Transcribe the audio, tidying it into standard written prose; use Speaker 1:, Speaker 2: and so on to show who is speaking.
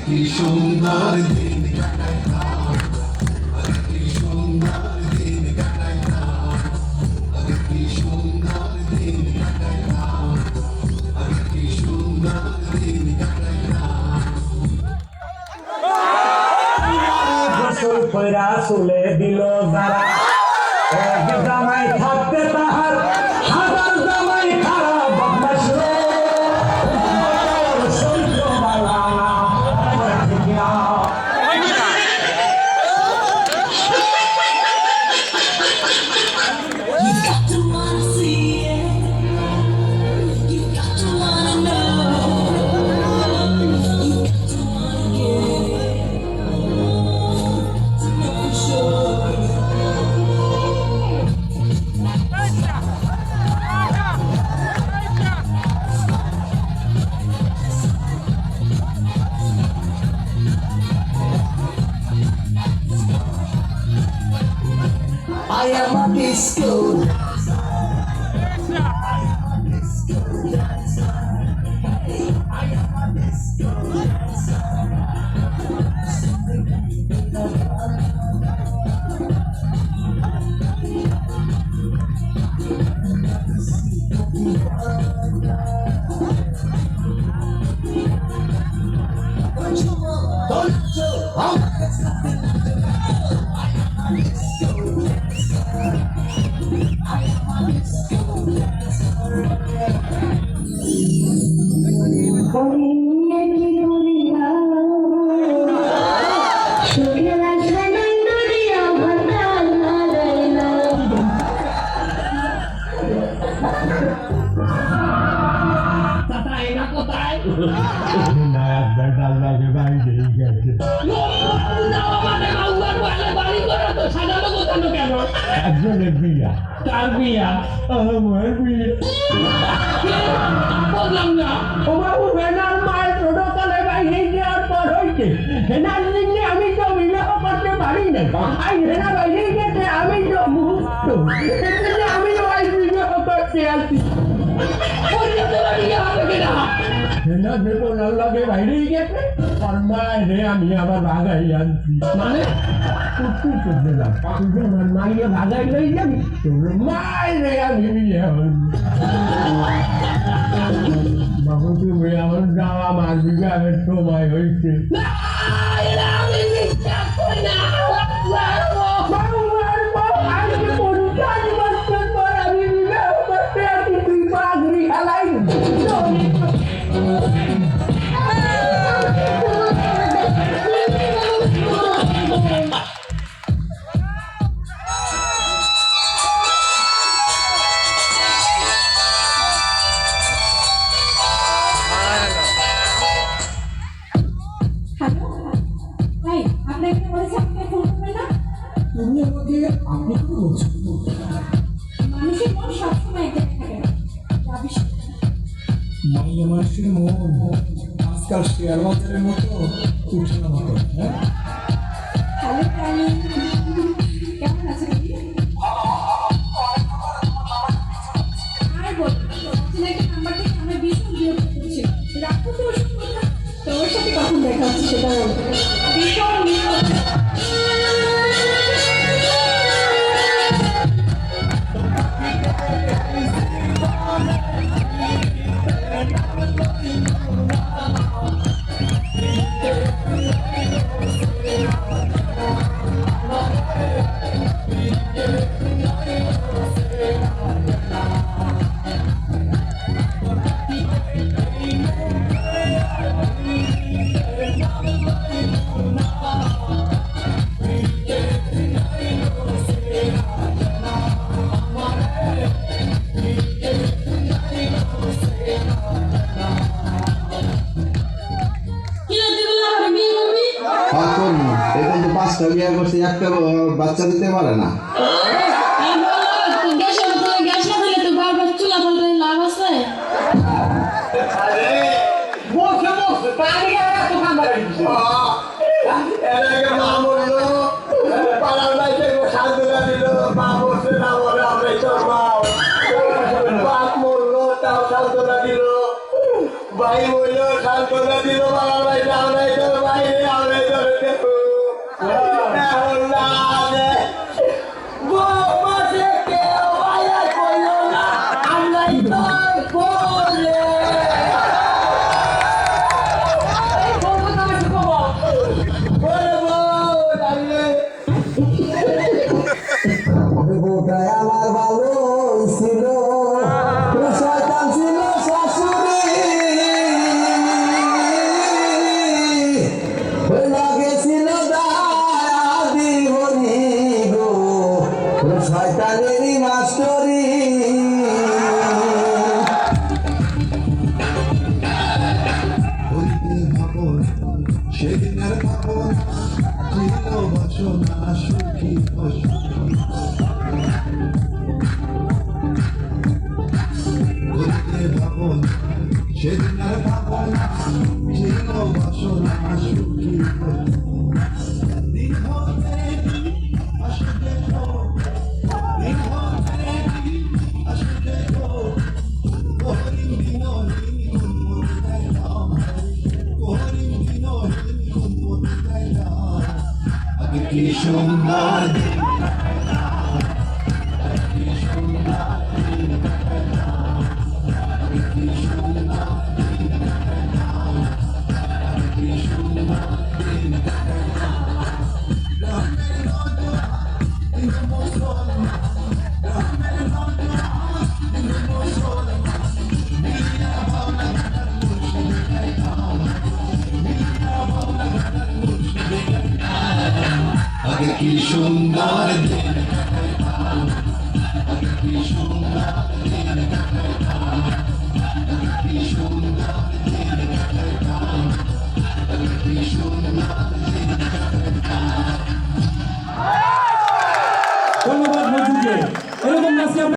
Speaker 1: কি সুন্দর দিন কাটাইলাম, কি সুন্দর দিন কাটাইলাম, কি সুন্দর দিন কাটাইলাম, কি সুন্দর দিন কাটাইলাম।
Speaker 2: গোসল কইরা চলে দিল যারা, এক জামাই থাকতে তাহার হাজার জামাই খারাপ বদমাশ রে।
Speaker 3: I am a disco dancer. I am a disco dancer. Hey, I am a disco dancer.
Speaker 2: একজনের বিয়া, তার বিয়া, আমার বিয়া। বললাম না তোমার হেনার মায়ের ছোটকালে বাইরে যাওয়ার পর হইতে হেনার দিনে আমি তো বিবাহ করতে পারি না। আর হেনা বাইরে গেছে আমি তো মুহূর্ত আমি বিবাহ করতে আসি। হেনা বেতন লাগে বাইরেই গেছে আর মায়ের আমি আবার ভাগাই আনছি। মানে কুটু করতে না তুই আমার মাইয়ে ভাগাই লই যাবি তোর মায়ের আমি বিয়ে হল। বাবু তুমি আমার যাওয়া মার বিঘামের সময় হয়েছে।
Speaker 3: তুমি আমাকে আপনি কি বলছো?
Speaker 4: মানুষের মন সবসময় এক জায়গায় থাকে না।
Speaker 3: মাইয়া মানুষের মন আজকাল শেয়ার বাজারের মতো উঠে না মতো। হ্যাঁ,
Speaker 4: হ্যালো প্রাণী, কেমন আছো দিদি? আর বলছি নাকি নাম্বার থেকে আমার ভীষণ বিরক্ত করছে। রাখো তো ওসব কথা, তোর সাথে কখন দেখা হচ্ছে সেটা বলতে ভীষণ বিরক্ত। কি রে, তুই বলে আমাকে বিয়ে করবি?
Speaker 5: এখন কিন্তু 5টা বিয়ে করছি, একটা বাচ্চা দিতে পারে না।
Speaker 4: আমি বললাম, তুই গ্যাসের বোতলে গ্যাস না দিলে তুই বারবার চুলা পাল্টালে লাভ আছে?
Speaker 2: বসে বসে তারই এত খাবার দিচ্ছে
Speaker 6: এর আগে মা বললো, পাড়ার বাইরে সাধুরা দিল, মা বসে না বলে আমরা তোর মা। বাপ মরলো, তাও সাধুরা দিল, ভাই বললো সাধুরা দিল, পাড়ার বাইরে আমরাই তোর বাইরে, আমরাই তোর দেখো। এখন না রে, বৌমাসে কেউ আয়া কইলো না, আমরাই তোর বলে।
Speaker 5: গোটায় আমার ভালো ছিল, শয়তান ছিল শাশুড়ি, লাগেছিল দাদি হরি গো, শয়তানেরই মাস্টরি।
Speaker 1: হইতে ভাবন সেদিন আর ভাবন ছিল বাসনা সুখী হইতে ভাবন সেদিন আর ভাবন ছিল বাসনা সুখী দিন হতে আসবে দিন হতে আসবে হরিণ দিন আগে কি সুন্দর দিন আগে কি সুন্দর দিন আগে কি সুন্দর